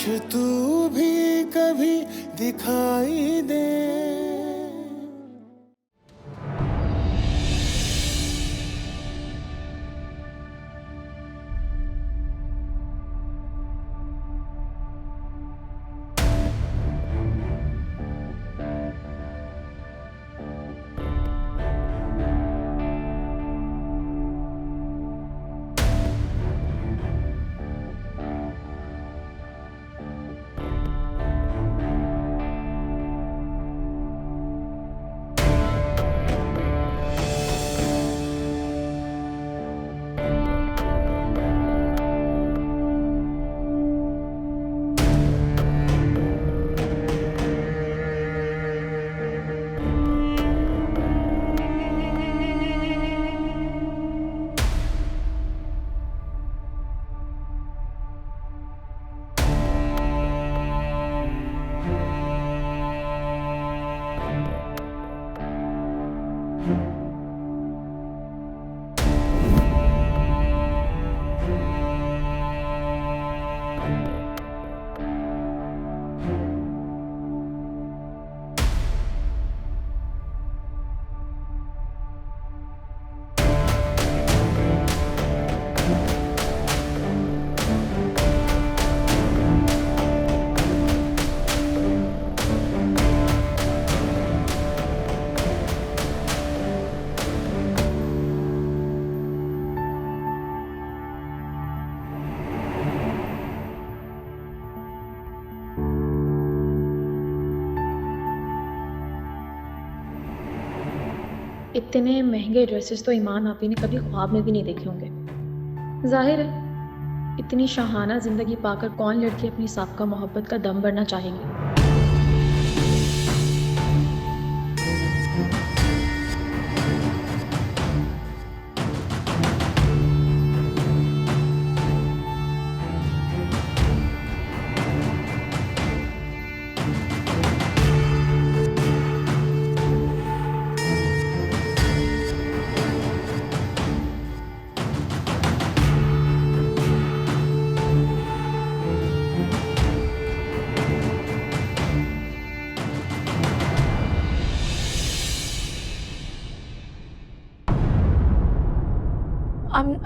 तू भी कभी दिखाई दे। इतने महंगे ड्रेसेस तो ईमान आपी ने कभी ख्वाब में भी नहीं देखे होंगे। जाहिर है इतनी शाहाना जिंदगी पाकर कौन लड़की अपनी साबका मोहब्बत का दम भरना चाहेगी।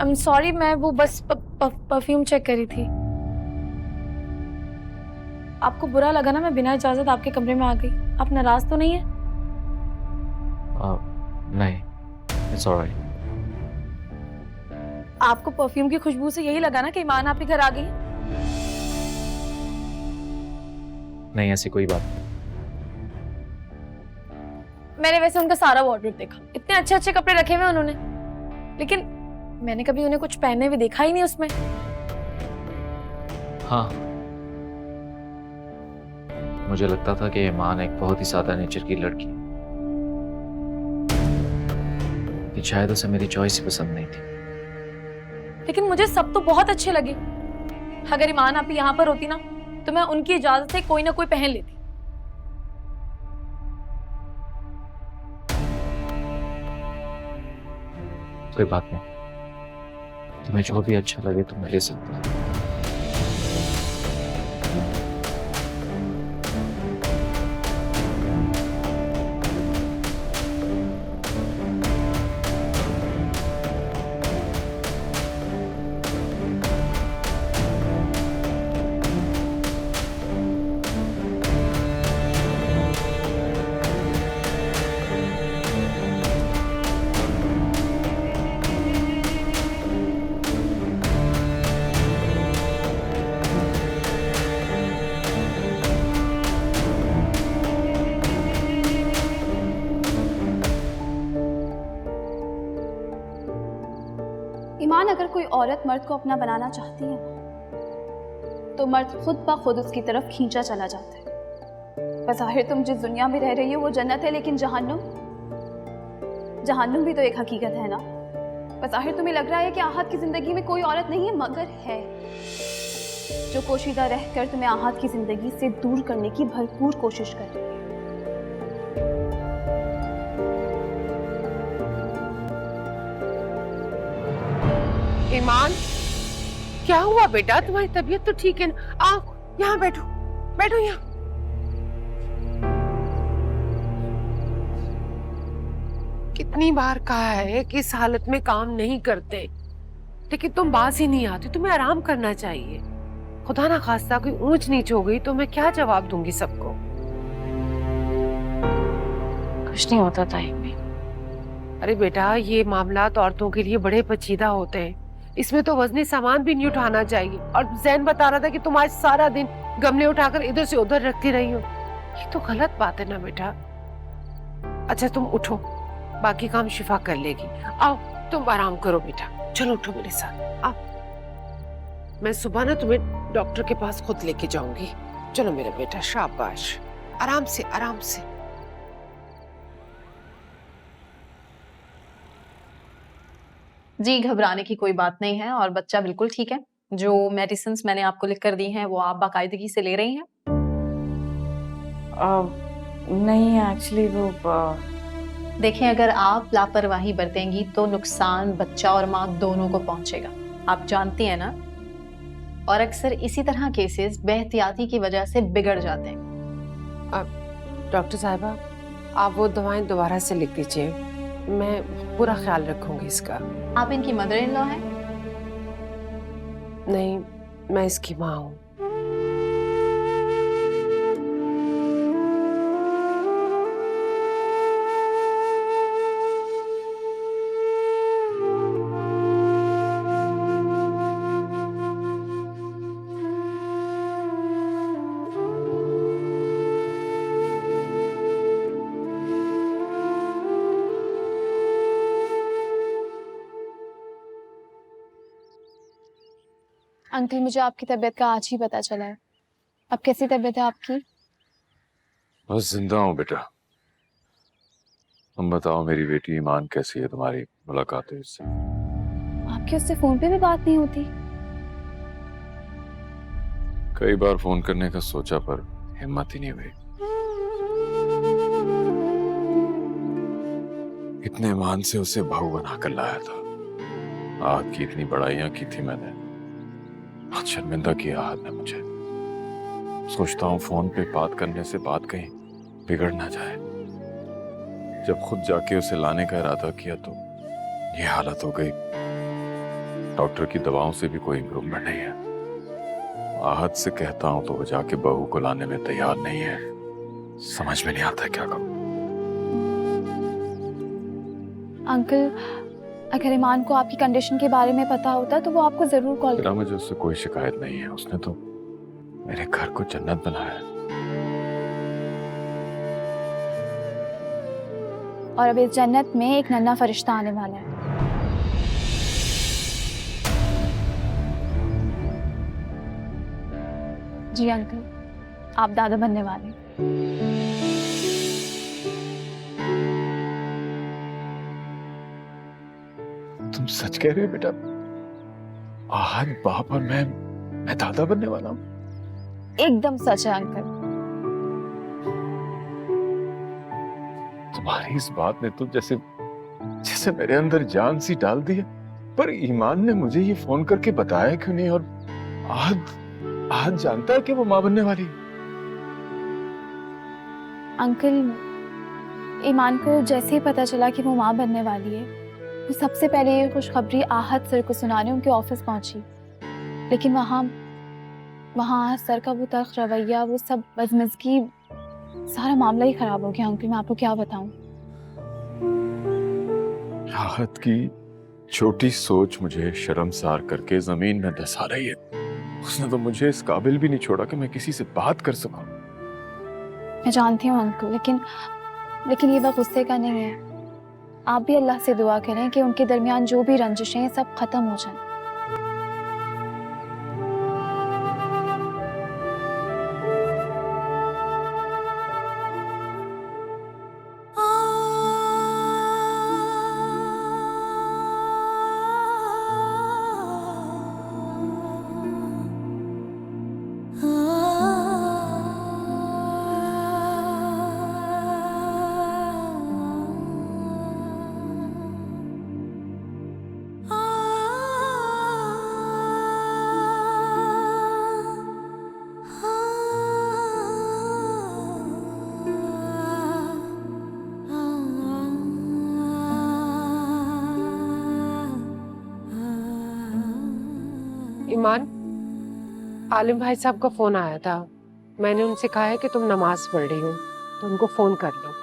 I'm sorry, मैं वो बस परफ्यूम चेक करी थी। आपको बुरा लगा ना मैं बिना इजाजत आपके कमरे में आ गई? आप नाराज तो नहीं है? नहीं, it's alright। आपको परफ्यूम की खुशबू से यही लगा ना कि ईमान आपके घर आ गई? नहीं, ऐसी कोई बात नहीं। मैंने वैसे उनका सारा वार्डरोब देखा, इतने अच्छे अच्छे कपड़े रखे हुए उन्होंने, लेकिन मैंने कभी उन्हें कुछ पहने हुए देखा ही नहीं उसमें। हाँ, मुझे लगता था कि ईमान एक बहुत ही सादा नेचर की लड़की है, कि शायद उसे मेरी चॉइस ही पसंद नहीं थी। लेकिन मुझे सब तो बहुत अच्छे लगे। अगर ईमान आप यहाँ पर होती ना तो मैं उनकी इजाजत से कोई ना कोई पहन लेती। कोई बात नहीं, तुम्हें जो भी अच्छा लगे तुम ले सकते हो। ईमान, अगर कोई औरत मर्द को अपना बनाना चाहती है तो मर्द खुद ब खुद उसकी तरफ खींचा चला जाता है। बज़ाहिर तुम जिस दुनिया में रह रही हो वो जन्नत है, लेकिन जहन्नुम भी तो एक हकीकत है ना। बज़ाहिर तुम्हें लग रहा है कि आहत की जिंदगी में कोई औरत नहीं है, मगर है, जो कोशिदा रहकर तुम्हें आहत की जिंदगी से दूर करने की भरपूर कोशिश कर रही है। ईमान, क्या हुआ बेटा? तुम्हारी तबीयत तो ठीक है ना? यहाँ बैठो, बैठो यहाँ। कितनी बार कहा है कि इस हालत में काम नहीं करते, लेकिन तुम बाज ही नहीं आती। तुम्हें आराम करना चाहिए। खुदा ना खास्ता कोई ऊंच नीच हो गई तो मैं क्या जवाब दूंगी सबको। कुछ नहीं होता ताई में। अरे बेटा, ये मामला तो औरतों के लिए बड़े पेचीदा होते हैं। इसमें तो वजनी सामान भी नहीं उठाना चाहिए। और जैन बता रहा था कि तुम आज सारा दिन गमले उठाकर इधर से उधर रखती रही हो। ये तो गलत बात है ना बेटा। अच्छा तुम उठो, बाकी काम शिफा कर लेगी। आओ तुम आराम करो बेटा, चलो उठो मेरे साथ। आओ, मैं सुबह ना तुम्हें डॉक्टर के पास खुद लेके जाऊंगी। चलो मेरा बेटा, शाबाश, आराम से आराम से। जी, घबराने की कोई बात नहीं है और बच्चा बिल्कुल ठीक है। जो मेडिसिन्स मैंने आपको लिख कर दी हैं वो आप बाकायदगी से ले रही हैं? नहीं एक्चुअली वो देखें, अगर आप लापरवाही बरतेंगी तो नुकसान बच्चा और माँ दोनों को पहुंचेगा। आप जानती हैं ना, और अक्सर इसी तरह केसेस बेहतियाती की वजह से बिगड़ जाते हैं। डॉक्टर साहिबा, आप वो दवाएं दोबारा से लिख दीजिए। मैं पूरा ख्याल रखूंगी इसका। आप इनकी मदर इन लॉ हैं? नहीं, मैं इसकी माँ हूँ। अंकल, मुझे आपकी तबीयत का आज ही पता चला है। अब कैसी तबीयत है आपकी? बस जिंदा हूँ बेटा। तुम बताओ, मेरी बेटी ईमान कैसी है? तुम्हारी मुलाकात हुई उससे? आपकी उससे फोन पे भी बात नहीं होती? कई बार फोन करने का सोचा पर हिम्मत ही नहीं हुई। इतने ईमान से उसे बहू बनाकर लाया था। आहत की इतनी बड़ाइयां की थी मैंने, बहुत शर्मिंदा किया आहत ने मुझे। सोचता हूँ फोन पे बात करने से बात कहीं बिगड़ ना जाए। जब खुद जाके उसे लाने का इरादा किया तो ये हालत हो गई। डॉक्टर की दवाओं से भी कोई इम्प्रूवमेंट नहीं है। आहत से कहता हूँ तो वो जाके बहू को लाने में तैयार नहीं है। समझ में नहीं आता क्या करूं। अंकल, अगर ईमान को आपकी कंडीशन के बारे में पता होता तो वो आपको जरूर कॉल बेटा, मुझे उससे कोई शिकायत नहीं है। उसने तो मेरे घर को जन्नत बनाया है। और अब इस जन्नत में एक नन्हा फरिश्ता आने वाला है। जी अंकल, आप दादा बनने वाले हैं। तुम सच कह रहे हो बेटा? आहत बाप और मैं दादा बनने वाला हूँ? एकदम सच है अंकल। तुम्हारी इस बात ने तो जैसे जैसे मेरे अंदर जान सी डाल दी है। पर ईमान ने मुझे ये फोन करके बताया क्यों नहीं? और आहत जानता है कि वो मां बनने वाली है? अंकल, ईमान को जैसे ही पता चला कि वो माँ बनने वाली है, वो सबसे पहले ये खुशखबरी आहत सर को सुनाने उनके ऑफिस पहुंची। लेकिन वहाँ सर का वो तल्ख रवैया, वो सब बदमज़गी, सारा मामला ही खराब हो गया। अंकल, मैं आपको क्या बताऊं। आहत की छोटी सोच मुझे शर्मसार करके जमीन में धंसा रही है। उसने तो मुझे इस काबिल भी नहीं छोड़ा कि मैं किसी से बात कर सकूं। मैं जानती हूँ अंकल, लेकिन ये वक्त गुस्से का नहीं है। आप भी अल्लाह से दुआ करें कि उनके दरमियान जो भी रंजिशें हैं सब खत्म हो जाएं। ईमान, आलिम भाई साहब का फोन आया था। मैंने उनसे कहा है कि तुम नमाज पढ़ रही हो तो उनको फोन कर लो।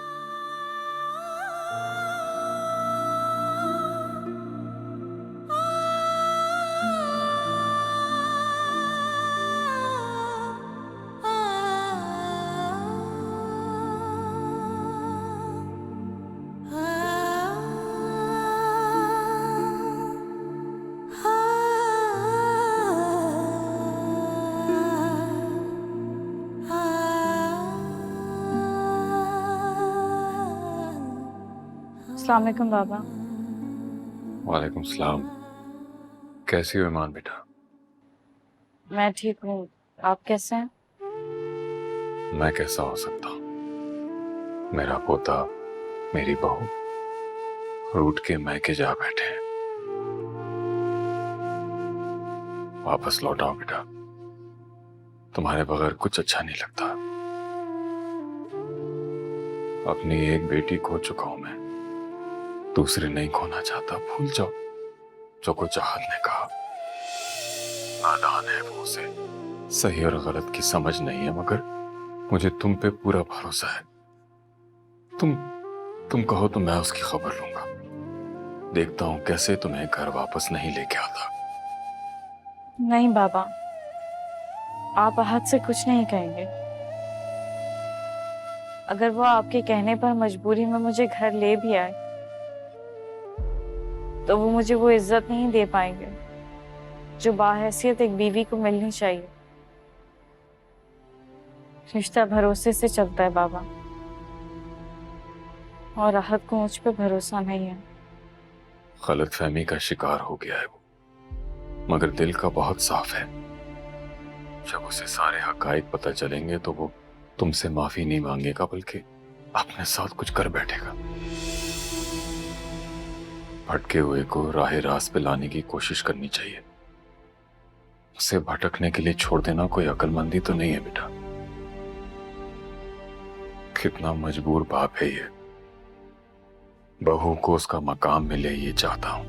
अस्सलाम वालेकुम बाबा। वालेकुम सलाम। कैसी हो ईमान बेटा? मैं ठीक हूँ, आप कैसे हैं? मैं कैसा हो सकता हूँ? मेरा पोता, मेरी बहू रूठ के मैके जा बैठे हैं। वापस लौट आओ बेटा, तुम्हारे बगैर कुछ अच्छा नहीं लगता। अपनी एक बेटी खो चुका हूं मैं, दूसरी नहीं खोना चाहता। भूल जाओ जो कुछ आहत ने कहा। नादान है वो, उसे सही और गलत की समझ नहीं है, मगर मुझे तुम पे पूरा भरोसा है। तुम कहो तो मैं उसकी खबर लूंगा। देखता हूं कैसे तुम्हें घर वापस नहीं लेके आता। नहीं बाबा, आप आहत से कुछ नहीं कहेंगे। अगर वो आपके कहने पर मजबूरी में मुझे घर ले भी आए तो वो मुझे वो इज्जत नहीं दे पाएंगे जो बाहैसियत एक बीवी को मिलनी चाहिए। रिश्ता भरोसे से चलता है बाबा, और आहत को मुझ पे भरोसा नहीं है। गलतफहमी का शिकार हो गया है वो, मगर दिल का बहुत साफ है। जब उसे सारे हकायक पता चलेंगे तो वो तुमसे माफी नहीं मांगेगा, बल्कि अपने साथ कुछ कर बैठेगा। भटके हुए को राह रास्त पे लाने की कोशिश करनी चाहिए। उसे भटकने के लिए छोड़ देना कोई अक्लमंदी तो नहीं है बेटा। कितना मजबूर बाप है ये। बहू को उसका मकाम मिले ये चाहता हूं,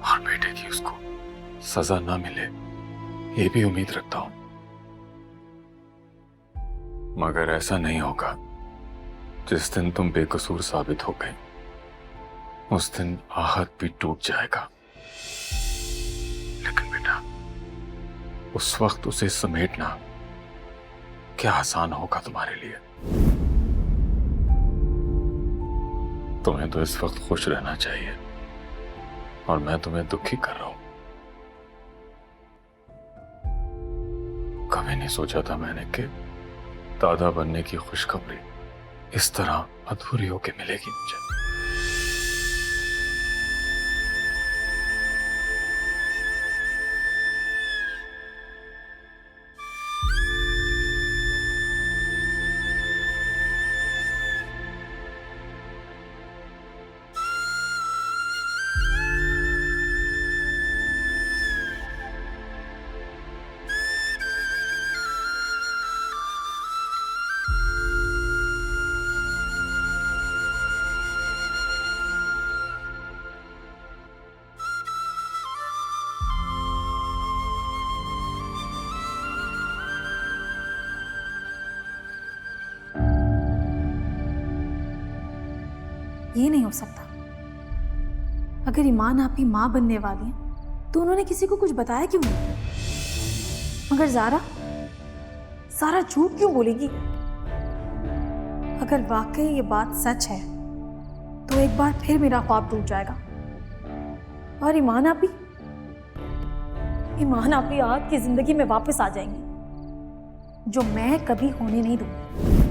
और बेटे की उसको सजा ना मिले ये भी उम्मीद रखता हूं। मगर ऐसा नहीं होगा। जिस दिन तुम बेकसूर साबित हो गए उस दिन आहत भी टूट जाएगा। लेकिन बेटा, उस वक्त उसे समेटना क्या आसान होगा तुम्हारे लिए? तुम्हें तो इस वक्त खुश रहना चाहिए, और मैं तुम्हें दुखी कर रहा हूं। कभी नहीं सोचा था मैंने कि दादा बनने की खुशखबरी इस तरह अधूरी होके मिलेगी मुझे। ये नहीं हो सकता। अगर ईमान आपकी माँ बनने वाली है तो उन्होंने किसी को कुछ बताया क्यों नहीं? मगर सारा झूठ क्यों बोलेगी? अगर वाकई ये बात सच है तो एक बार फिर मेरा ख्वाब टूट जाएगा, और ईमान आपी आज की जिंदगी में वापस आ जाएंगी, जो मैं कभी होने नहीं दूंगी।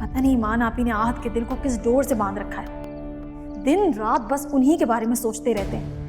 पता नहीं ईमान आपी ने आहत के दिल को किस डोर से बांध रखा है। दिन रात बस उन्हीं के बारे में सोचते रहते हैं।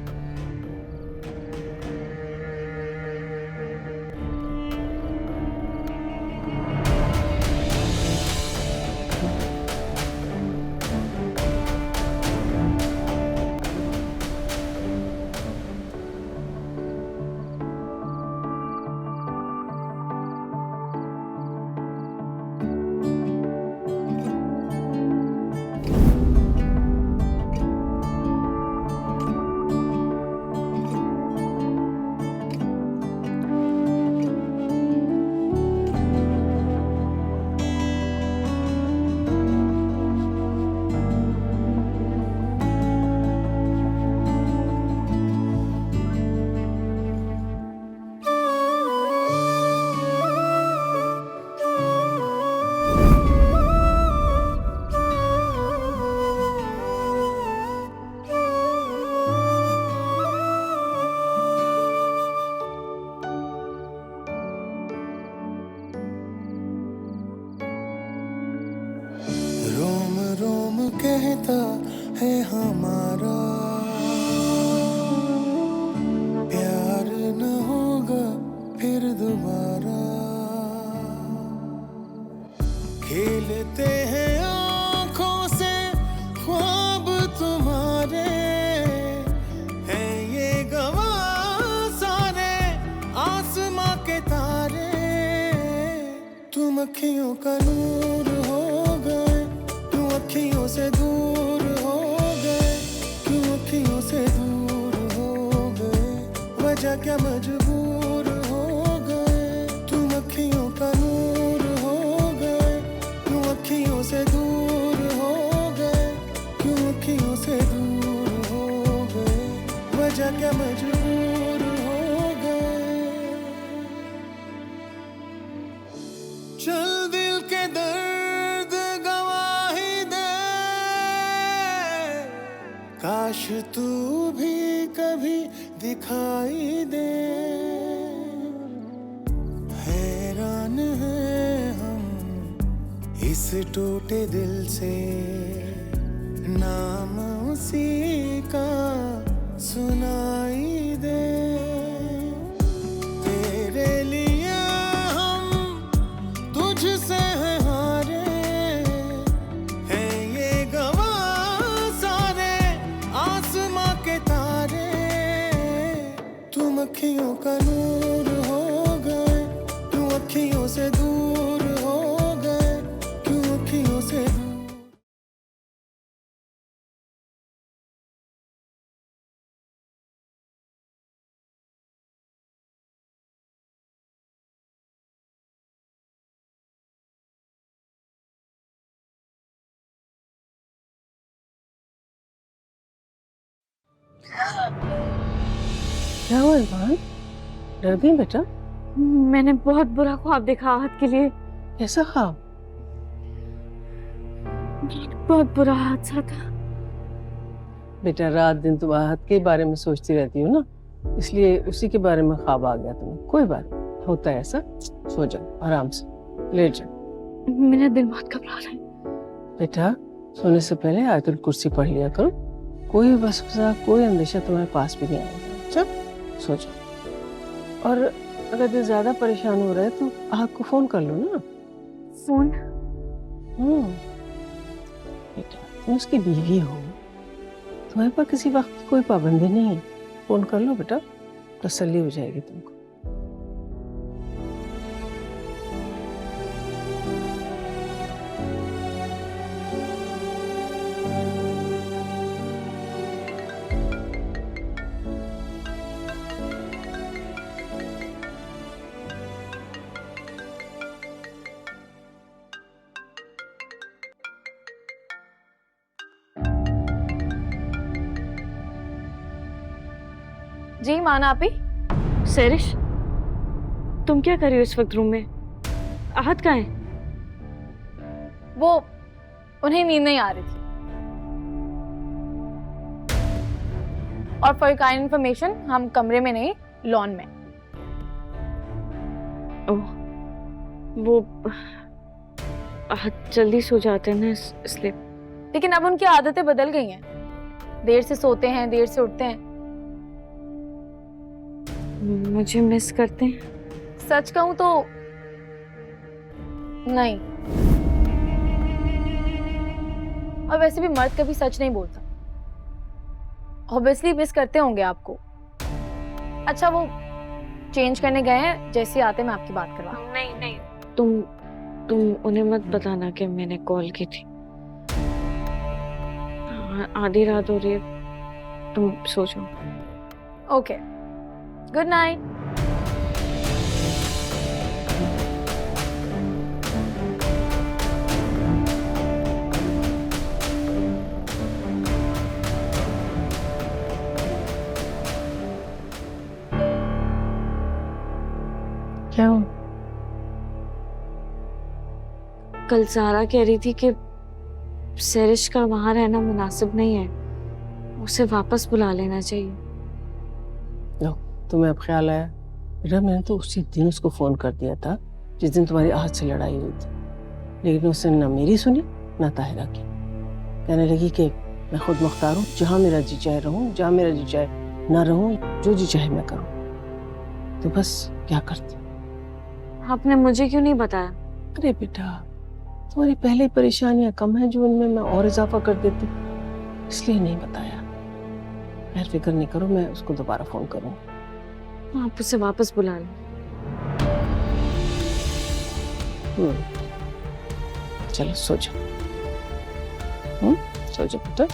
वजह क्या मजबूर हो गए, तुम अखियों का नूर हो गए, क्यों अखियों से दूर हो गए, क्यों अखियों से दूर हो गए, वजह क्या मजबूर हो गए। चल दिल के दर्द गवाही दे, काश तू भी कभी दिखाई दे। हैरान हैं हम इस टूटे दिल से, नाम उसी का सुनाई दे। तेरे लिए हम तुझसे हैं हारे, हैं ये गवाह सारे आसमां के तारे। तुम अखियों का नूर हो गए, क्यों अखियों से दूर हो गए, क्यों अखियों से दूर। क्या हुआ इरफान? डर गई बेटा? मैंने बहुत बुरा ख्वाब देखा आहत के लिए। कैसा ख्वाब? बहुत बुरा हादसा था। बेटा रात दिन तुम आहत के बारे में सोचती रहती हो ना, इसलिए उसी के बारे में ख्वाब आ गया तुम्हें। कोई बात नहीं, होता है ऐसा। सो जाओ आराम से, लेट जाओ। मेरा दिल बहुत घबरा रहा है। बेटा सोने से पहले आयतुल कुर्सी पढ़ लिया करो, कोई वसवसा कोई अंदेशा तुम्हारे पास भी नहीं आएगा। चल सो जाओ। और अगर दिल ज्यादा परेशान हो रहा है तो आपको फोन कर लो ना। फोन? बेटा तुम उसकी बीवी हो, तुम्हारे पास किसी वक्त की कोई पाबंदी नहीं है। फोन कर लो बेटा, तसल्ली हो जाएगी तुमको। जी माना आपी। सरिश, तुम क्या कर रही हो इस वक्त रूम में? आहत कहाँ है? वो उन्हें नींद नहीं आ रही थी। और फॉर काइंड इन्फॉर्मेशन, हम कमरे में नहीं, लॉन में। ओह, वो आहत जल्दी सो जाते हैं ना, इसलिए। लेकिन अब उनकी आदतें बदल गई हैं। देर से सोते हैं, देर से उठते हैं। मुझे मिस करते हैं? सच कहूं तो नहीं। और वैसे भी मर्द कभी सच नहीं बोलता। ऑब्वियसली मिस करते होंगे आपको। अच्छा वो चेंज करने गए हैं, जैसे आते मैं आपकी बात करवा। नहीं नहीं, तुम उन्हें मत बताना कि मैंने कॉल की थी। आधी रात हो रही है, तुम सो जाओ। Okay, good night. क्या हो? कल सारा कह रही थी कि सरिश का वहां रहना मुनासिब नहीं है, उसे वापस बुला लेना चाहिए। लो, तुम्हें अब ख्याल आया? बेटा मैंने तो उसी दिन उसको फोन कर दिया था जिस दिन तुम्हारी आहत से लड़ाई हुई थी, लेकिन उसने ना मेरी सुनी ना ताहिरा की। कहने लगी कि मैं खुद मुख्तार हूँ, जहाँ मेरा जी चाहे रहूँ, जहाँ मेरा जी चाहे ना रहूँ, जो जी चाहे मैं करूँ। तो बस क्या करती। आपने मुझे क्यों नहीं बताया? अरे बेटा तुम्हारी पहले परेशानियां कम है जो उनमें मैं और इजाफा कर देती, इसलिए नहीं बताया। खैर फिक्र नहीं करो, मैं उसको दोबारा फोन करूँगा। आप उसे वापस बुला लें। चलो सो जाओ। सो जाओ बेटा।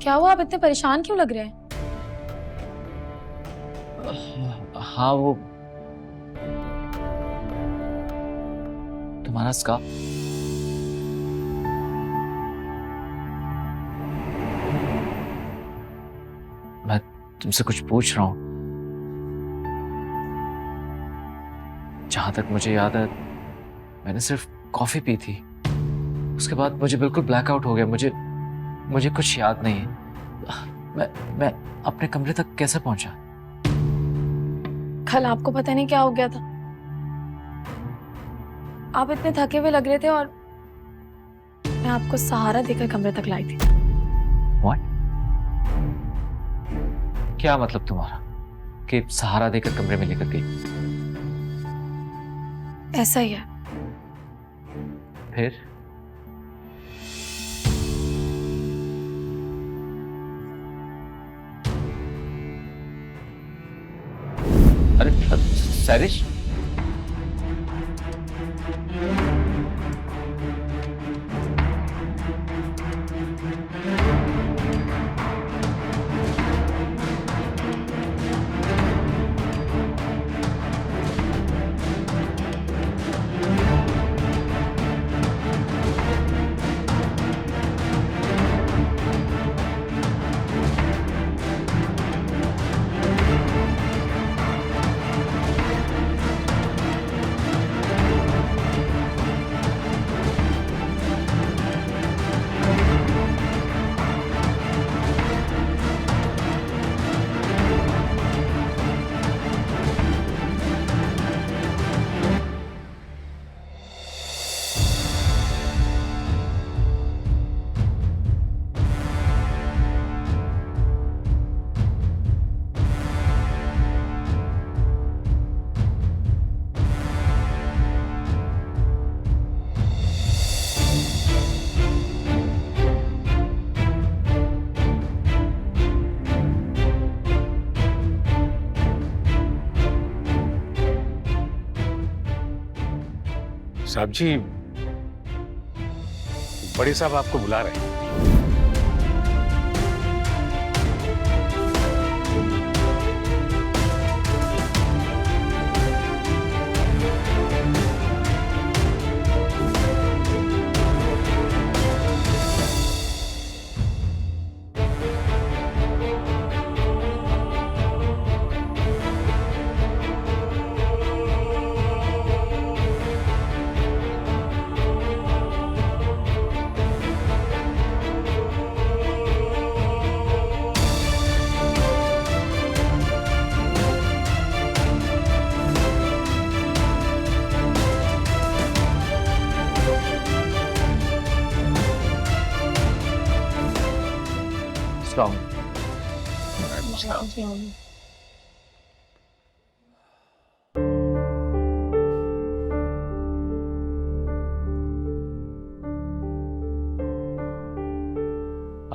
क्या हुआ, आप इतने परेशान क्यों लग रहे हैं? हाँ, वो तुम्हारा स्कार्फ। मैं तुमसे कुछ पूछ रहा हूँ। जहां तक मुझे याद है मैंने सिर्फ कॉफी पी थी, उसके बाद मुझे बिल्कुल ब्लैकआउट हो गया। मुझे कुछ याद नहीं है। मैं अपने कमरे तक कैसे पहुंचा? कल आपको पता नहीं क्या हो गया था, आप इतने थके हुए लग रहे थे और मैं आपको सहारा देकर कमरे तक लाई थी। What? क्या मतलब तुम्हारा कि सहारा देकर कमरे में लेकर गई? ऐसा ही है। फिर अरे सैरिश, साहब जी, बड़े साहब आपको बुला रहे हैं।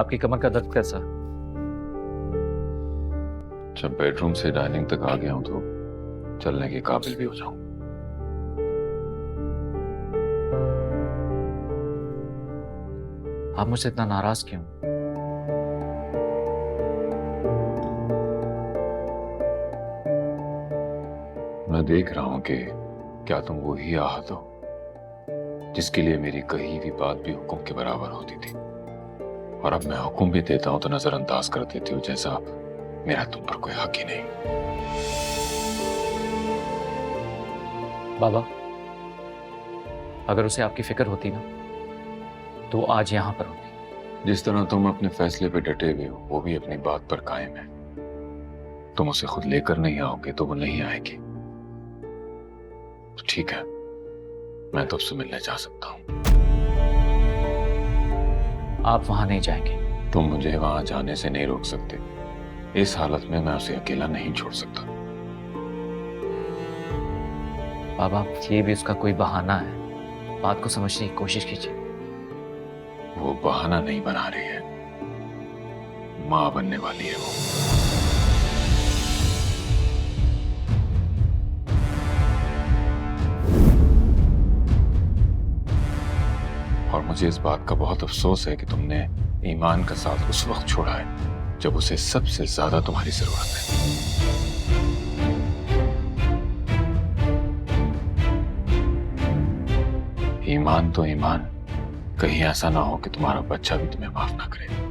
आपकी कमर का दर्द कैसा? जब बेडरूम से डाइनिंग तक आ गया हूं तो चलने के काबिल भी हो जाऊं। आप मुझसे इतना नाराज क्यों? मैं देख रहा हूं कि क्या तुम वही आहत हो जिसके लिए मेरी कही हुई बात भी हुक्म के बराबर होती थी, और अब मैं हुक्म भी देता हूं तो नजरअंदाज कर देती हूँ, जैसा मेरा तुम पर कोई हक ही नहीं। बाबा, अगर उसे आपकी फिक्र होती ना तो आज यहां पर होती। जिस तरह तुम अपने फैसले पे डटे हुए हो वो भी अपनी बात पर कायम है। तुम उसे खुद लेकर नहीं आओगे तो वो नहीं आएगी। तो ठीक है, मैं तो उससे मिलने जा सकता हूं। आप वहां नहीं जाएंगे? तुम मुझे वहां जाने से नहीं रोक सकते। इस हालत में मैं उसे अकेला नहीं छोड़ सकता। बाबा, ये भी उसका कोई बहाना है, बात को समझने की कोशिश कीजिए। वो बहाना नहीं बना रही है, मां बनने वाली है वो। और मुझे मुझे इस बात का बहुत अफसोस है कि तुमने ईमान का साथ उस वक्त छोड़ा है जब उसे सबसे ज्यादा तुम्हारी जरूरत है। ईमान तो ईमान, कहीं ऐसा ना हो कि तुम्हारा बच्चा भी तुम्हें माफ ना करे।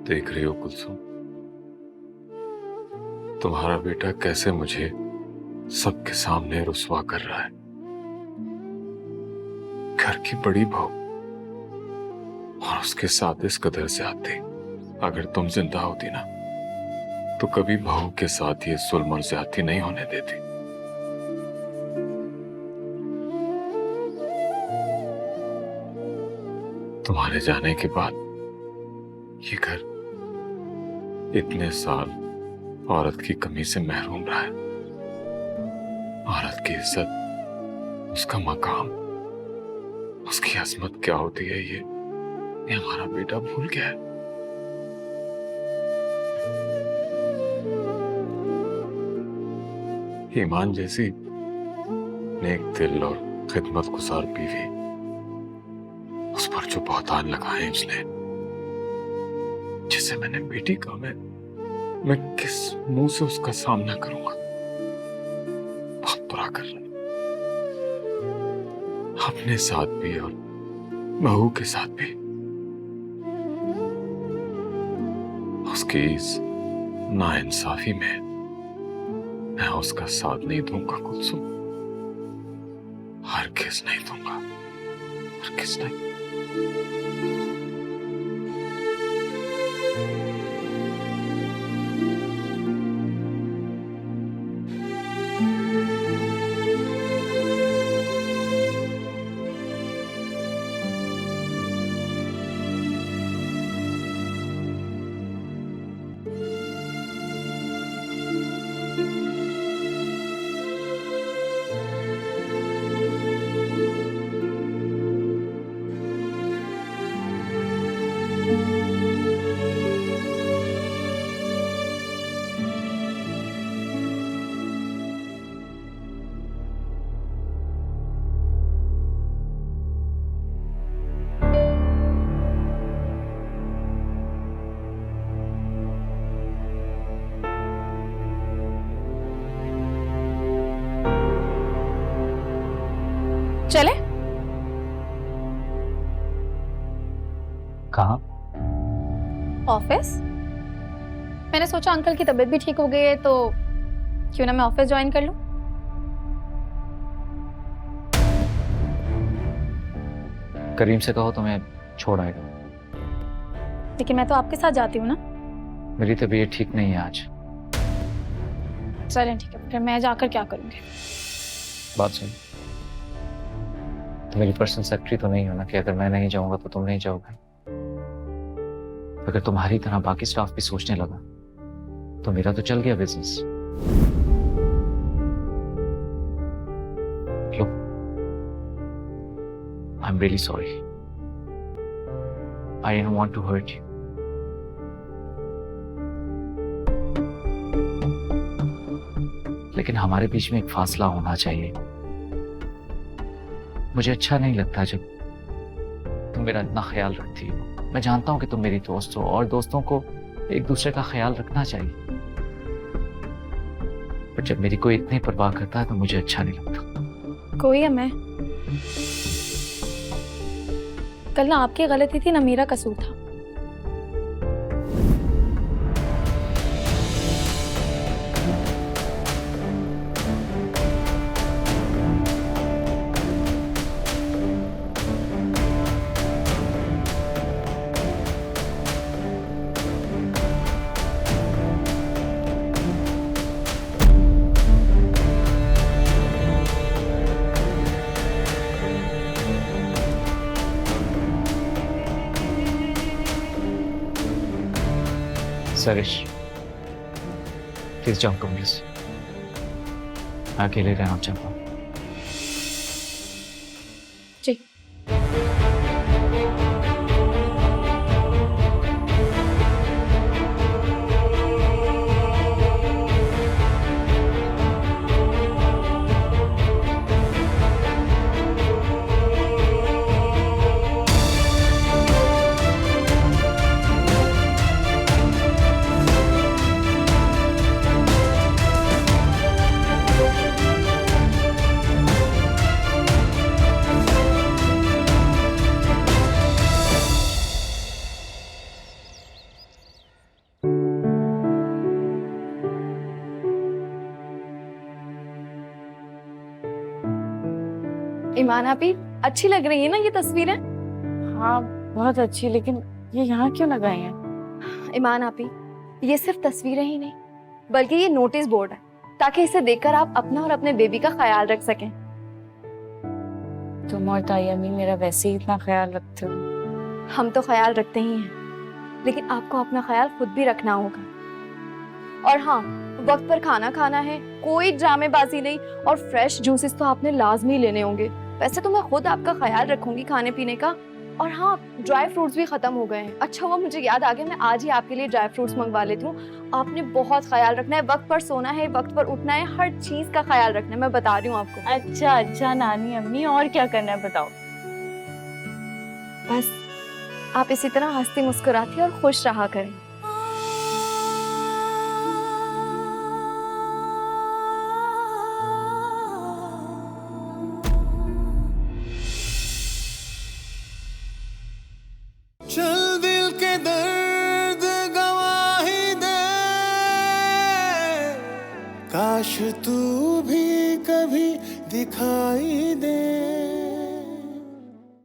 देख रही हो कुलसुम, तुम्हारा बेटा कैसे मुझे सबके सामने रुस्वा कर रहा है। घर की बड़ी बहू और उसके साथ इस कदर से आते। अगर तुम जिंदा होती ना तो कभी बहू के साथ ये जुल्म और ज्यादती नहीं होने देती। तुम्हारे जाने के बाद ये घर इतने साल औरत की कमी से महरूम रहा है। औरत की इज्जत, उसका मकाम, उसकी अजमत क्या होती है ये हमारा बेटा भूल गया है। ईमान जैसी नेक दिल और खिदमत गुजार बीवी, उस पर जो बहुतान लगाए उसने, जिसे मैंने बेटी कहा, मैं किस मुंह से उसका सामना करूंगा। बहुत बुरा कर रहा है अपने साथ भी और बहू के साथ भी। उसकी इस नाइंसाफी में मैं उसका साथ नहीं दूंगा कुलसुम, हरगिज़ नहीं दूंगा, हरगिज़ नहीं। चले? कहाँ? ऑफिस। मैंने सोचा अंकल की तबीयत भी ठीक हो गई है तो क्यों ना मैं ऑफिस ज्वाइन कर लूं। करीम से कहो तुम्हें छोड़ आएगा। लेकिन मैं तो आपके साथ जाती हूँ ना। मेरी तबीयत ठीक नहीं है आज। चलें ठीक है, फिर मैं जाकर क्या करूँगी। बात सुन, तो मेरी पर्सनल सेक्रेटरी तो नहीं हो ना कि अगर मैं नहीं जाऊंगा तो तुम नहीं जाओगे। अगर तुम्हारी तरह बाकी स्टाफ भी सोचने लगा तो मेरा तो चल गया बिजनेस। लो, I am really sorry, I don't want to hurt you. लेकिन हमारे बीच में एक फासला होना चाहिए। मुझे अच्छा नहीं लगता जब तुम मेरा इतना ख्याल रखती हो। मैं जानता हूं कि तुम मेरी दोस्त हो और दोस्तों को एक दूसरे का ख्याल रखना चाहिए, पर जब मेरी कोई इतनी परवाह करता है तो मुझे अच्छा नहीं लगता। कोई है मैं? कल ना आपकी गलती थी ना मेरा कसूर था। सरिश, प्लीज जाओ कमरे से, अकेले रहना चाहता हूँ। जी। ईमान आपी, अच्छी लग रही है ना ये तस्वीरें? हाँ बहुत अच्छी, लेकिन ये यहाँ क्यों लगाई हैं? ईमान आपी, ये सिर्फ तस्वीरें ही नहीं बल्कि ये नोटिस बोर्ड है, ताकि इसे देखकर आप अपना और अपने बेबी का ख्याल रख सकें। तुम और ताई अम्मी मेरा वैसे ही इतना ख्याल रखते हो। हम तो ख्याल रखते ही हैं, लेकिन आपको अपना ख्याल खुद भी रखना होगा। और हाँ, वक्त पर खाना खाना है, कोई ड्रामेबाजी नहीं, और फ्रेश जूसेस तो आपने लाजमी लेने होंगे। वैसे तो मैं खुद आपका ख्याल रखूंगी खाने पीने का। और हाँ, ड्राई फ्रूट्स भी खत्म हो गए हैं। अच्छा हुआ मुझे याद आ गया, मैं आज ही आपके लिए ड्राई फ्रूट्स मंगवा लेती हूँ। आपने बहुत ख्याल रखना है, वक्त पर सोना है, वक्त पर उठना है, हर चीज का ख्याल रखना है, मैं बता रही हूँ आपको। अच्छा अच्छा नानी अम्मी, और क्या करना है बताओ। बस आप इसी तरह हंसती मुस्कुराती और खुश रहा करें। चल दिल के दर्द गवाही दे, काश तू भी कभी दिखाई दे।